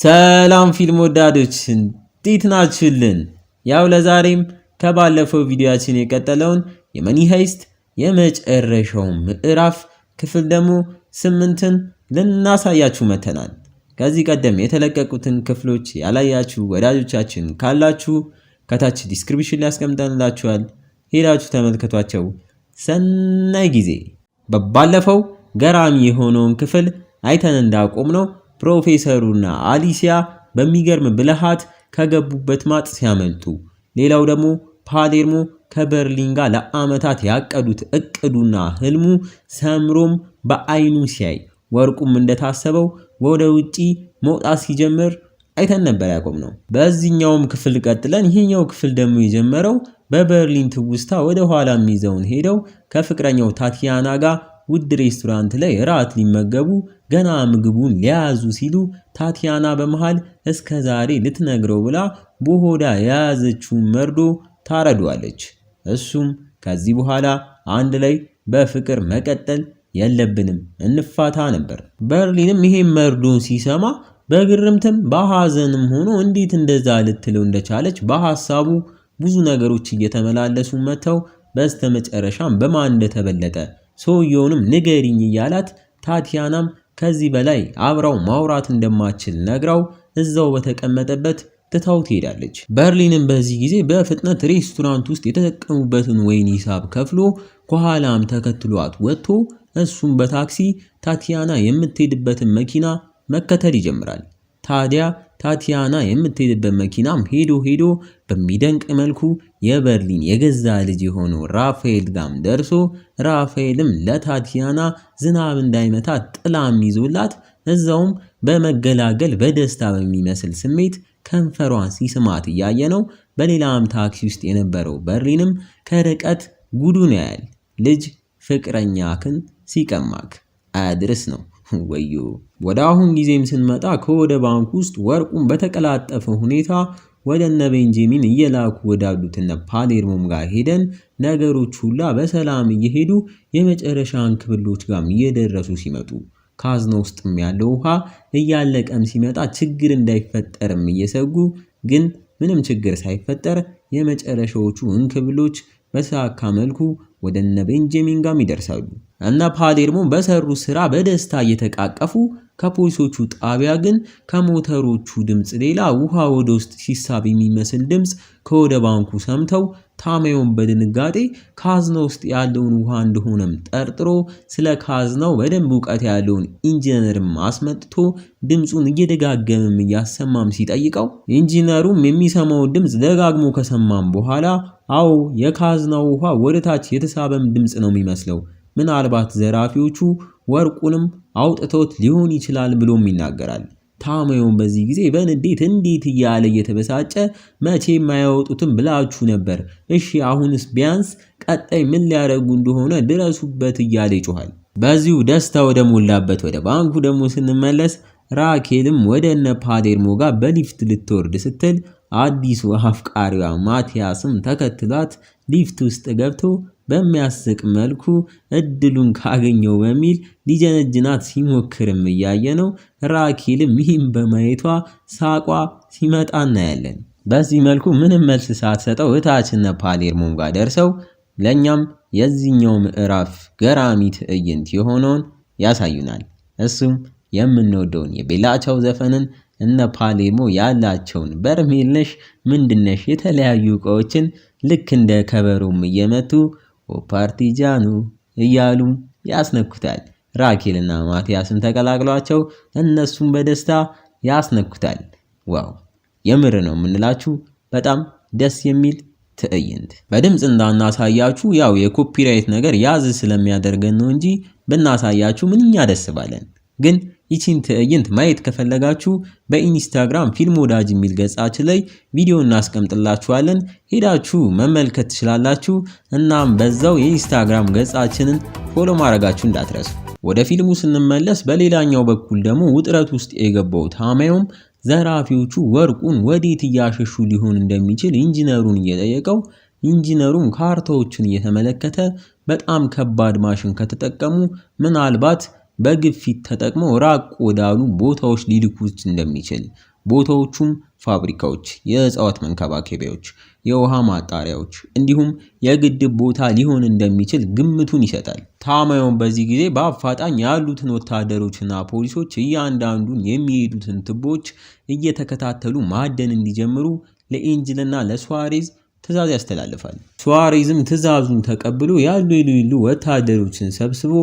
ሰላም ፊልም ወዳዶች እንዴት ናችሁልን? ያው ለዛሬም ከባለፈው ቪዲዮአችን የቀጠለውን የመኒ ሄይስት የመጨረሻው ምዕራፍ ክፍል ደግሞ 8ን ልናሳያችሁ መተናል። ከዚህ ቀደም የተለቀቁትን ክፍሎች ያላያችሁ ወዳጆቻችን ካላችሁ ከታች ዲስክሪፕሽን ላይ አስቀምጠንላችኋል፣ ሄዳችሁ ተመልከቷቸው። ሰናይ ጊዜ። ባለፈው ገራሚ የሆነውን ክፍል አይተን እንዳቆምነው ፕሮፌሰሩና አሊሲያ በሚገርም ብልሃት ከገቡበት ማጥ ሲያመልጡ፣ ሌላው ደግሞ ፓሌርሞ ከበርሊን ጋር ለዓመታት ያቀዱት እቅዱና ህልሙ ሰምሮም በአይኑ ሲያይ፣ ወርቁም እንደታሰበው ወደ ውጪ መውጣት ሲጀምር አይተን ነበር ያቆምነው። በዚህኛውም ክፍል ቀጥለን ይሄኛው ክፍል ደግሞ የጀመረው በበርሊን ትውስታ ወደ ኋላ የሚይዘውን ሄደው ከፍቅረኛው ታቲያና ጋር ውድ ሬስቶራንት ላይ ራት ሊመገቡ ገና ምግቡን ሊያዙ ሲሉ ታቲያና በመሃል እስከ ዛሬ ልትነግረው ብላ በሆዳ የያዘችውን መርዶ ታረዷለች። እሱም ከዚህ በኋላ አንድ ላይ በፍቅር መቀጠል የለብንም እንፋታ ነበር። በርሊንም ይሄን መርዶን ሲሰማ በግርምትም በሐዘንም ሆኖ እንዴት እንደዛ ልትለው እንደቻለች በሐሳቡ ብዙ ነገሮች እየተመላለሱ መተው በስተመጨረሻም በማን እንደተበለጠ ሰውየውንም ንገሪኝ እያላት ታቲያናም ከዚህ በላይ አብራው ማውራት እንደማትችል ነግራው እዛው በተቀመጠበት ትታው ትሄዳለች። በርሊንም በዚህ ጊዜ በፍጥነት ሬስቶራንት ውስጥ የተጠቀሙበትን ወይን ሂሳብ ከፍሎ ከኋላም ተከትሏት ወጥቶ እሱም በታክሲ ታቲያና የምትሄድበትን መኪና መከተል ይጀምራል። ታዲያ ታቲያና የምትሄድበት መኪናም ሄዶ በሚደንቅ መልኩ የበርሊን የገዛ ልጅ የሆነው ራፋኤል ጋም ደርሶ ራፋኤልም ለታቲያና ዝናብ እንዳይመታት ጥላም ይዞላት እዛውም በመገላገል በደስታ በሚመስል ስሜት ከንፈሯን ሲስማት እያየ ነው። በሌላም ታክሲ ውስጥ የነበረው በርሊንም ከርቀት ጉዱን ያያል። ልጅ ፍቅረኛክን ሲቀማክ አያድርስ ነው ወዮ። ወደ አሁን ጊዜም ስንመጣ ከወደ ባንክ ውስጥ ወርቁን በተቀላጠፈ ሁኔታ ወደ እነ ቤንጃሚን እየላኩ ወዳሉት እነ ፓሌርሞም ጋር ሄደን ነገሮች ሁላ በሰላም እየሄዱ የመጨረሻን ክፍሎች ጋር እየደረሱ ሲመጡ ካዝና ውስጥም ያለው ውሃ እያለቀም ሲመጣ ችግር እንዳይፈጠርም እየሰጉ ግን ምንም ችግር ሳይፈጠር የመጨረሻዎቹ እንክብሎች በሳካ መልኩ ወደ እነ ቤንጃሚን ጋር ይደርሳሉ። እና ፓሌርሞ በሰሩ ስራ በደስታ እየተቃቀፉ ከፖሊሶቹ ጣቢያ ግን ከሞተሮቹ ድምጽ ሌላ ውሃ ወደ ውስጥ ሲሳብ የሚመስል ድምጽ ከወደ ባንኩ ሰምተው ታማዮን በድንጋጤ ካዝና ውስጥ ያለውን ውሃ እንደሆነም ጠርጥሮ ስለ ካዝናው በደንብ ዕውቀት ያለውን ኢንጂነርም አስመጥቶ ድምጹን እየደጋገመም እያሰማም ሲጠይቀው ኢንጂነሩም የሚሰማውን ድምጽ ደጋግሞ ከሰማም በኋላ አዎ የካዝናው ውሃ ወደታች የተሳበም ድምጽ ነው የሚመስለው፣ ምናልባት ዘራፊዎቹ ወርቁንም አውጥቶት ሊሆን ይችላል ብሎም ይናገራል። ታማዮን በዚህ ጊዜ በንዴት እንዴት እያለ እየተበሳጨ መቼ የማያወጡትም ብላችሁ ነበር፣ እሺ አሁንስ ቢያንስ ቀጣይ ምን ሊያደርጉ እንደሆነ ድረሱበት እያለ ይጮሃል። በዚሁ ደስታ ወደ ሞላበት ወደ ባንኩ ደግሞ ስንመለስ ራኬልም ወደ እነ ፓሌርሞ ጋር በሊፍት ልትወርድ ስትል አዲሱ አፍቃሪዋ ማቲያስም ተከትሏት ሊፍት ውስጥ ገብቶ በሚያስቅ መልኩ እድሉን ካገኘው በሚል ሊጀነጅናት ሲሞክርም እያየ ነው። ራኬልም ይህም በማየቷ ሳቋ ሲመጣ እናያለን። በዚህ መልኩ ምንም መልስ ሳትሰጠው እታችነ ፓሌርሞም ጋር ደርሰው ለኛም የዚህኛው ምዕራፍ ገራሚ ትዕይንት የሆነውን ያሳዩናል። እሱም የምንወደውን የቤላቻው ዘፈንን እነ ፓሌርሞ ያላቸውን በርሜልነሽ ምንድነሽ የተለያዩ እቃዎችን ልክ እንደ ከበሮም እየመቱ ፓርቲጃኑ እያሉ ያስነኩታል። ራኬልና ማቲያስም ተቀላቅሏቸው እነሱም በደስታ ያስነኩታል። ዋው የምር ነው የምንላችሁ በጣም ደስ የሚል ትዕይንት። በድምጽ እንዳናሳያችሁ ያው የኮፒራይት ነገር ያዝ ስለሚያደርገን ነው እንጂ ብናሳያችሁ ምንኛ ደስ ባለን። ግን ይቺን ትዕይንት ማየት ከፈለጋችሁ በኢንስታግራም ፊልም ወዳጅ የሚል ገጻችን ላይ ቪዲዮ እናስቀምጥላችኋለን፣ ሄዳችሁ መመልከት ትችላላችሁ። እናም በዛው የኢንስታግራም ገጻችንን ፎሎ ማድረጋችሁ እንዳትረሱ። ወደ ፊልሙ ስንመለስ በሌላኛው በኩል ደግሞ ውጥረት ውስጥ የገባው ታማዮም ዘራፊዎቹ ወርቁን ወዴት እያሸሹ ሊሆን እንደሚችል ኢንጂነሩን እየጠየቀው፣ ኢንጂነሩም ካርታዎችን እየተመለከተ በጣም ከባድ ማሽን ከተጠቀሙ ምናልባት በግፊት ተጠቅመው ራቅ ወዳሉ ቦታዎች ሊልኩት እንደሚችል ቦታዎቹም ፋብሪካዎች፣ የእጽዋት መንከባከቢያዎች፣ የውሃ ማጣሪያዎች እንዲሁም የግድብ ቦታ ሊሆን እንደሚችል ግምቱን ይሰጣል። ታማዮን በዚህ ጊዜ በአፋጣኝ ያሉትን ወታደሮችና ፖሊሶች እያንዳንዱን የሚሄዱትን ቱቦዎች እየተከታተሉ ማደን እንዲጀምሩ ለኤንጅልና ለሱዋሬዝ ትዕዛዝ ያስተላልፋል። ሱዋሬዝም ትዕዛዙን ተቀብሎ ያሉ ወታደሮችን ሰብስቦ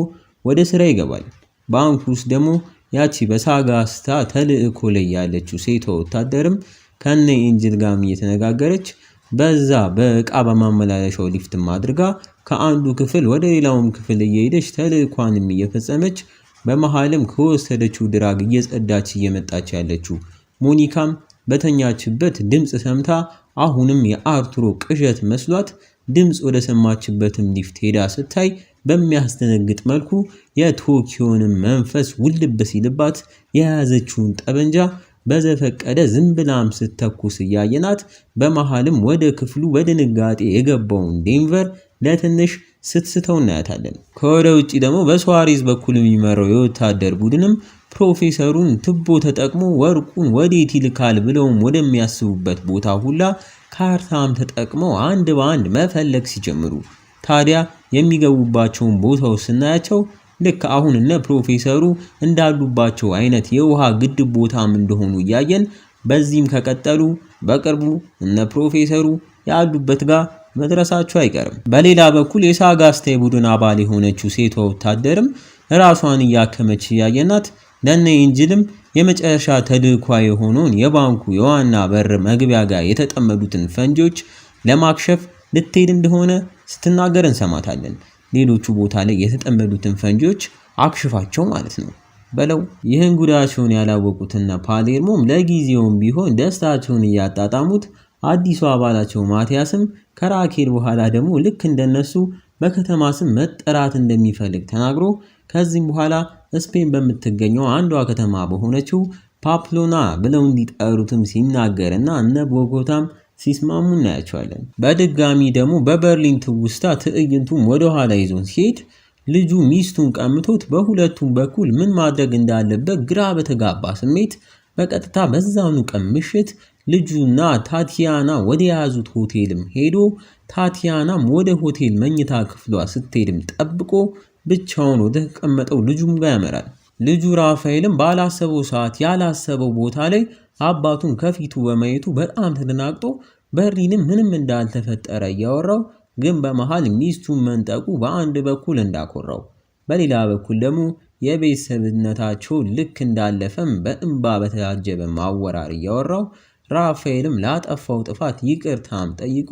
ወደ ስራ ይገባል። ባንኩ ውስጥ ደግሞ ያቺ በሳጋስታ ተልእኮ ላይ ያለችው ሴቷ ወታደርም ከነ ኤንጅል ጋር እየተነጋገረች በዛ በእቃ በማመላለሻው ሊፍትም አድርጋ ከአንዱ ክፍል ወደ ሌላውም ክፍል እየሄደች ተልእኳንም እየፈጸመች በመሃልም ከወሰደችው ድራግ እየጸዳች እየመጣች ያለችው ሞኒካም በተኛችበት ድምጽ ሰምታ አሁንም የአርቱሮ ቅዠት መስሏት ድምጽ ወደ ሰማችበትም ሊፍት ሄዳ ስታይ በሚያስደነግጥ መልኩ የቶኪዮንም መንፈስ ውልብ ሲልባት የያዘችውን ጠበንጃ በዘፈቀደ ዝም ብላም ስትተኩስ እያየናት በመሃልም ወደ ክፍሉ በድንጋጤ የገባውን ዴንቨር ለትንሽ ስትስተው እናያታለን። ከወደ ውጪ ደግሞ በሱዋሬዝ በኩል የሚመራው የወታደር ቡድንም ፕሮፌሰሩን ቱቦ ተጠቅሞ ወርቁን ወዴት ይልካል ብለውም ወደሚያስቡበት ቦታ ሁላ ካርታም ተጠቅመው አንድ በአንድ መፈለግ ሲጀምሩ ታዲያ የሚገቡባቸውን ቦታዎች ስናያቸው ልክ አሁን እነ ፕሮፌሰሩ እንዳሉባቸው አይነት የውሃ ግድብ ቦታም እንደሆኑ እያየን በዚህም ከቀጠሉ በቅርቡ እነ ፕሮፌሰሩ ያሉበት ጋር መድረሳቸው አይቀርም። በሌላ በኩል የሳጋስታ ቡድን አባል የሆነችው ሴቷ ወታደርም ራሷን እያከመች እያየናት ለነ ኤንጅልም የመጨረሻ ተልእኳ የሆነውን የባንኩ የዋና በር መግቢያ ጋር የተጠመዱትን ፈንጂዎች ለማክሸፍ ልትሄድ እንደሆነ ስትናገር እንሰማታለን። ሌሎቹ ቦታ ላይ የተጠመዱትን ፈንጂዎች አክሽፋቸው ማለት ነው በለው። ይህን ጉዳቸውን ያላወቁትና ፓሌርሞም ለጊዜውም ቢሆን ደስታቸውን እያጣጣሙት አዲሱ አባላቸው ማቲያስም ከራኬል በኋላ ደግሞ ልክ እንደነሱ በከተማ ስም መጠራት እንደሚፈልግ ተናግሮ ከዚህም በኋላ ስፔን በምትገኘው አንዷ ከተማ በሆነችው ፓምፕሎና ብለው እንዲጠሩትም ሲናገርና እነ ቦጎታም ሲስማሙ እናያቸዋለን። በድጋሚ ደግሞ በበርሊን ትውስታ ትዕይንቱም ወደ ኋላ ይዞን ሲሄድ ልጁ ሚስቱን ቀምቶት በሁለቱም በኩል ምን ማድረግ እንዳለበት ግራ በተጋባ ስሜት በቀጥታ በዛኑ ቀን ምሽት ልጁና ታቲያና ወደ ያዙት ሆቴልም ሄዶ ታቲያናም ወደ ሆቴል መኝታ ክፍሏ ስትሄድም ጠብቆ ብቻውን ወደ ተቀመጠው ልጁም ጋር ያመራል። ልጁ ራፋኤልም ባላሰበው ሰዓት ያላሰበው ቦታ ላይ አባቱን ከፊቱ በማየቱ በጣም ተደናግጦ በርሊንም ምንም እንዳልተፈጠረ እያወራው ግን በመሃል ሚስቱን መንጠቁ በአንድ በኩል እንዳኮራው፣ በሌላ በኩል ደግሞ የቤተሰብነታቸው ልክ እንዳለፈም በእንባ በተያጀበ ማወራር እያወራው ራፋኤልም ላጠፋው ጥፋት ይቅርታም ጠይቆ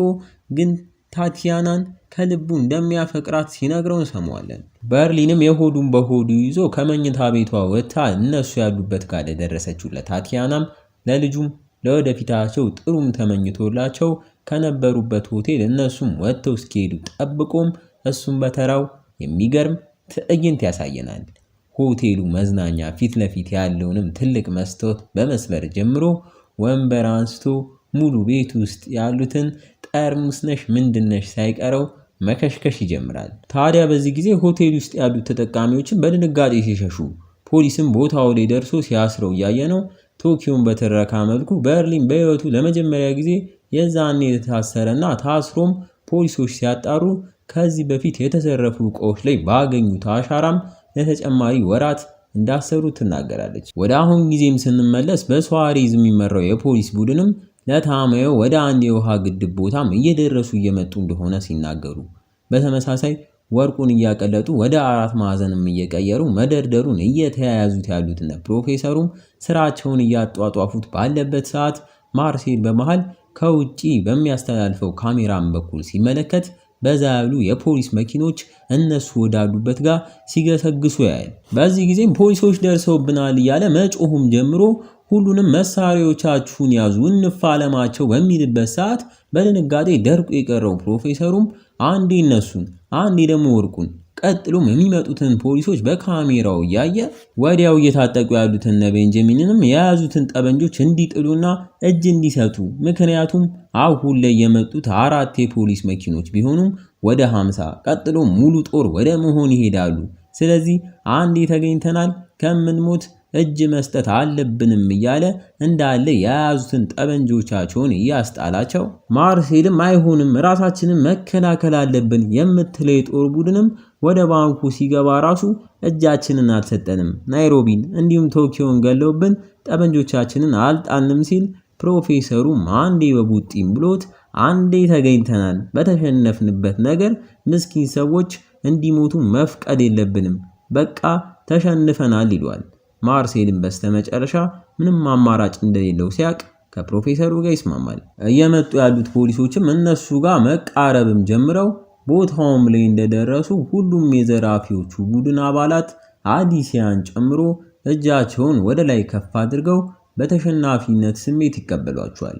ግን ታቲያናን ከልቡ እንደሚያፈቅራት ሲነግረው እንሰማዋለን። በርሊንም የሆዱን በሆዱ ይዞ ከመኝታ ቤቷ ወጥታ እነሱ ያሉበት ጋር ደረሰችው ለታቲያናም ለልጁም ለወደፊታቸው ጥሩም ተመኝቶላቸው ከነበሩበት ሆቴል እነሱም ወጥተው እስኪሄዱ ጠብቆም እሱም በተራው የሚገርም ትዕይንት ያሳየናል። ሆቴሉ መዝናኛ ፊት ለፊት ያለውንም ትልቅ መስታወት በመስበር ጀምሮ ወንበር አንስቶ ሙሉ ቤት ውስጥ ያሉትን ጠርሙስ ነሽ ምንድነሽ ሳይቀረው መከሽከሽ ይጀምራል። ታዲያ በዚህ ጊዜ ሆቴል ውስጥ ያሉት ተጠቃሚዎችን በድንጋጤ ሲሸሹ ፖሊስም ቦታው ላይ ደርሶ ሲያስረው እያየ ነው። ቶኪዮን በተረካ መልኩ በርሊን በህይወቱ ለመጀመሪያ ጊዜ የዛኔ የታሰረና ታስሮም ፖሊሶች ሲያጣሩ ከዚህ በፊት የተዘረፉ ዕቃዎች ላይ ባገኙት አሻራም ለተጨማሪ ወራት እንዳሰሩ ትናገራለች። ወደ አሁን ጊዜም ስንመለስ በሱዋሬዝ የሚመራው የፖሊስ ቡድንም ለታማዮ ወደ አንድ የውሃ ግድብ ቦታም እየደረሱ እየመጡ እንደሆነ ሲናገሩ በተመሳሳይ ወርቁን እያቀለጡ ወደ አራት ማዕዘንም እየቀየሩ መደርደሩን እየተያያዙት ያሉትና ፕሮፌሰሩም ስራቸውን እያጧጧፉት ባለበት ሰዓት ማርሴል በመሃል ከውጪ በሚያስተላልፈው ካሜራም በኩል ሲመለከት በዛ ያሉ የፖሊስ መኪኖች እነሱ ወዳሉበት ጋር ሲገሰግሱ ያያል። በዚህ ጊዜም ፖሊሶች ደርሰውብናል እያለ መጮሁም ጀምሮ ሁሉንም መሳሪያዎቻችሁን ያዙ እንፋለማቸው በሚልበት ሰዓት በድንጋጤ ደርቆ የቀረው ፕሮፌሰሩም አንዴ እነሱን አንዴ ደግሞ ወርቁን ቀጥሎም የሚመጡትን ፖሊሶች በካሜራው እያየ ወዲያው እየታጠቁ ያሉትን ቤንጃሚንንም የያዙትን ጠበንጆች እንዲጥሉና እጅ እንዲሰጡ፣ ምክንያቱም አሁን ላይ የመጡት 4 የፖሊስ መኪኖች ቢሆኑም ወደ 50 ቀጥሎም ሙሉ ጦር ወደ መሆን ይሄዳሉ። ስለዚህ አንዴ ተገኝተናል ከምንሞት እጅ መስጠት አለብንም እያለ እንዳለ የያዙትን ጠበንጆቻቸውን እያስጣላቸው፣ ማርሴልም አይሆንም ራሳችንን መከላከል አለብን የምትለው የጦር ቡድንም ወደ ባንኩ ሲገባ ራሱ እጃችንን አልሰጠንም፣ ናይሮቢን እንዲሁም ቶኪዮን ገለውብን ጠበንጆቻችንን አልጣንም ሲል ፕሮፌሰሩም አንዴ በቡጢም ብሎት አንዴ ተገኝተናል፣ በተሸነፍንበት ነገር ምስኪን ሰዎች እንዲሞቱ መፍቀድ የለብንም፣ በቃ ተሸንፈናል ይሏል። ማርሴልም በስተመጨረሻ ምንም አማራጭ እንደሌለው ሲያቅ ከፕሮፌሰሩ ጋር ይስማማል። እየመጡ ያሉት ፖሊሶችም እነሱ ጋር መቃረብም ጀምረው ቦታውም ላይ እንደደረሱ ሁሉም የዘራፊዎቹ ቡድን አባላት አሊሲያን ጨምሮ እጃቸውን ወደ ላይ ከፍ አድርገው በተሸናፊነት ስሜት ይቀበሏቸዋል።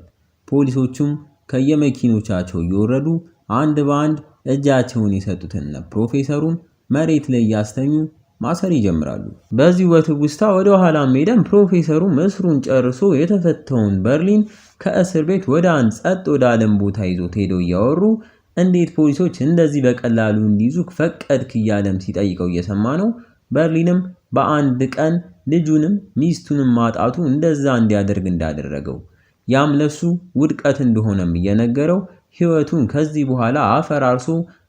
ፖሊሶቹም ከየመኪኖቻቸው እየወረዱ አንድ በአንድ እጃቸውን የሰጡትን ፕሮፌሰሩን መሬት ላይ ያስተኙ ማሰር ይጀምራሉ። በዚህ በትውስታ ወደ ኋላም ሄደን ፕሮፌሰሩ እስሩን ጨርሶ የተፈታውን በርሊን ከእስር ቤት ወደ አንድ ጸጥ ወዳለም ቦታ ይዞት ሄደው እያወሩ እንዴት ፖሊሶች እንደዚህ በቀላሉ እንዲይዙ ፈቀድክ እያለም ሲጠይቀው እየሰማ ነው። በርሊንም በአንድ ቀን ልጁንም ሚስቱንም ማጣቱ እንደዛ እንዲያደርግ እንዳደረገው ያም ለሱ ውድቀት እንደሆነም እየነገረው ህይወቱን ከዚህ በኋላ አፈራርሶ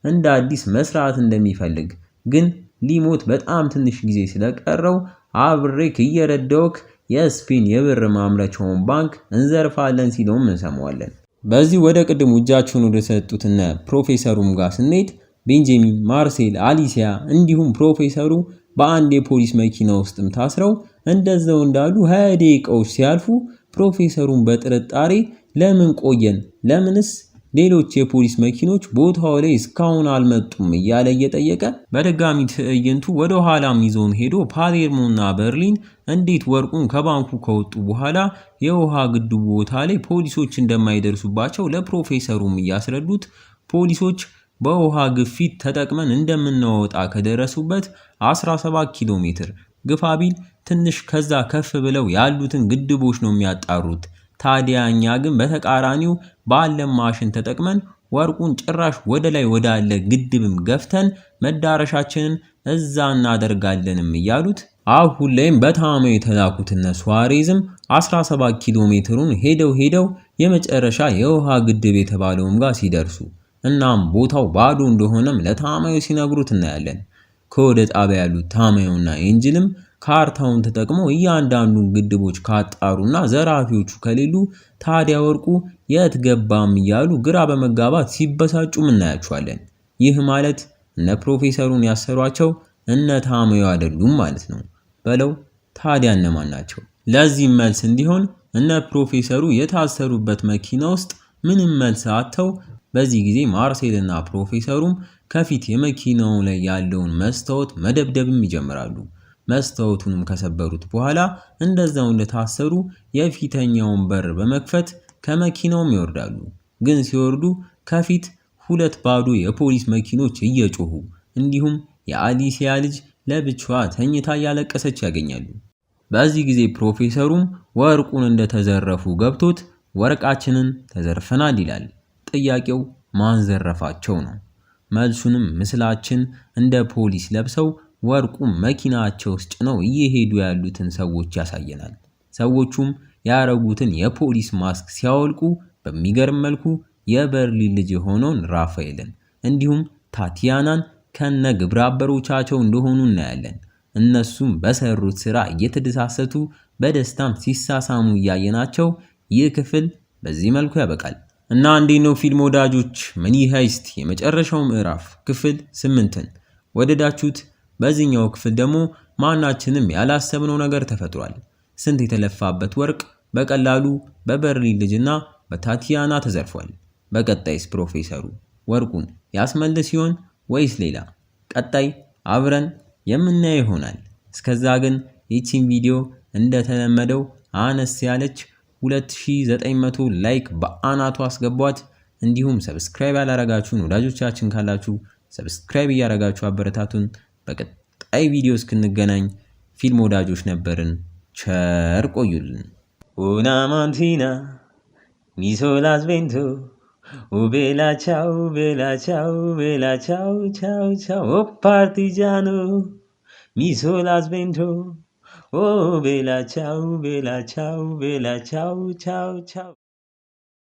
እንደ አዲስ መስራት እንደሚፈልግ ግን ሊሞት በጣም ትንሽ ጊዜ ስለቀረው አብሬክ እየረዳውክ የስፔን የብር ማምረቻውን ባንክ እንዘርፋለን ሲለውም እንሰማዋለን። በዚህ ወደ ቅድሙ እጃቸውን ወደ ሰጡትና ፕሮፌሰሩም ጋር ስንሄድ ቤንጃሚን፣ ማርሴል፣ አሊሲያ እንዲሁም ፕሮፌሰሩ በአንድ የፖሊስ መኪና ውስጥም ታስረው እንደዛው እንዳሉ 20 ደቂቃዎች ሲያልፉ ፕሮፌሰሩን በጥርጣሬ ለምን ቆየን? ለምንስ ሌሎች የፖሊስ መኪኖች ቦታው ላይ እስካሁን አልመጡም እያለ እየጠየቀ በድጋሚ ትዕይንቱ ወደ ኋላም ይዞን ሄዶ ፓሌርሞና በርሊን እንዴት ወርቁን ከባንኩ ከወጡ በኋላ የውሃ ግድቡ ቦታ ላይ ፖሊሶች እንደማይደርሱባቸው ለፕሮፌሰሩም እያስረዱት ፖሊሶች በውሃ ግፊት ተጠቅመን እንደምናወጣ ከደረሱበት 17 ኪሎ ሜትር ግፋቢል ትንሽ ከዛ ከፍ ብለው ያሉትን ግድቦች ነው የሚያጣሩት። ታዲያ እኛ ግን በተቃራኒው ባለም ማሽን ተጠቅመን ወርቁን ጭራሽ ወደ ላይ ወዳለ ግድብም ገፍተን መዳረሻችንን እዛ እናደርጋለንም እያሉት አሁን ላይም በታማው የተላኩት ሱዋሬዝም 17 ኪሎ ሜትሩን ሄደው የመጨረሻ የውሃ ግድብ የተባለውም ጋር ሲደርሱ እናም ቦታው ባዶ እንደሆነም ለታማዩ ሲነግሩት እናያለን። ከወደ ጣቢያ ያሉት ታማዩና ኤንጅልም ካርታውን ተጠቅመው እያንዳንዱን ግድቦች ካጣሩና ዘራፊዎቹ ከሌሉ ታዲያ ወርቁ የት ገባም እያሉ ግራ በመጋባት ሲበሳጩም እናያቸዋለን። ይህ ማለት እነ ፕሮፌሰሩን ያሰሯቸው እነ ታማዩ አይደሉም ማለት ነው በለው። ታዲያ እነማን ናቸው? ለዚህ መልስ እንዲሆን እነ ፕሮፌሰሩ የታሰሩበት መኪና ውስጥ ምንም መልስ አጥተው በዚህ ጊዜ ማርሴልና ፕሮፌሰሩም ከፊት የመኪናው ላይ ያለውን መስታወት መደብደብም ይጀምራሉ። መስታወቱንም ከሰበሩት በኋላ እንደዛው እንደታሰሩ የፊተኛውን በር በመክፈት ከመኪናውም ይወርዳሉ። ግን ሲወርዱ ከፊት 2 ባዶ የፖሊስ መኪኖች እየጮሁ እንዲሁም የአሊሲያ ልጅ ለብቻዋ ተኝታ እያለቀሰች ያገኛሉ። በዚህ ጊዜ ፕሮፌሰሩም ወርቁን እንደተዘረፉ ገብቶት ወርቃችንን ተዘርፈናል ይላል። ጥያቄው ማን ዘረፋቸው ነው። መልሱንም ምስላችን እንደ ፖሊስ ለብሰው ወርቁም መኪናቸው ውስጥ ነው እየሄዱ ያሉትን ሰዎች ያሳየናል። ሰዎቹም ያረጉትን የፖሊስ ማስክ ሲያወልቁ በሚገርም መልኩ የበርሊን ልጅ የሆነውን ራፋኤልን እንዲሁም ታቲያናን ከነ ግብረ አበሮቻቸው እንደሆኑ እናያለን። እነሱም በሰሩት ስራ እየተደሳሰቱ በደስታም ሲሳሳሙ እያየናቸው ይህ ክፍል በዚህ መልኩ ያበቃል። እና እንዴት ነው ፊልም ወዳጆች መኒ ሃይስት የመጨረሻው ምዕራፍ ክፍል 8ን ወደዳችሁት? በዚህኛው ክፍል ደግሞ ማናችንም ያላሰብነው ነገር ተፈጥሯል። ስንት የተለፋበት ወርቅ በቀላሉ በበርሊን ልጅና በታቲያና ተዘርፏል። በቀጣይስ ፕሮፌሰሩ ወርቁን ያስመልስ ሲሆን ወይስ ሌላ? ቀጣይ አብረን የምናየው ይሆናል። እስከዛ ግን ይህችን ቪዲዮ እንደተለመደው አነስ ያለች 2900 ላይክ በአናቱ አስገቧት። እንዲሁም ሰብስክራይብ ያላረጋችሁን ወዳጆቻችን ካላችሁ ሰብስክራይብ እያረጋችሁ አበረታቱን። በቀጣይ ቪዲዮ እስክንገናኝ ፊልም ወዳጆች ነበርን። ቸር ቆዩልን። ኡና ማንቲና ሚሶላስ ቤንቶ ቤላ ቻው ቤላ ቻው ቤላ ቻው ቻው ቻው ፓርቲጃኖ ሚሶላስ ቤንቶ ኦ ቤላ ቻው ቤላ ቻው ቤላ ቻው ቻው ቻው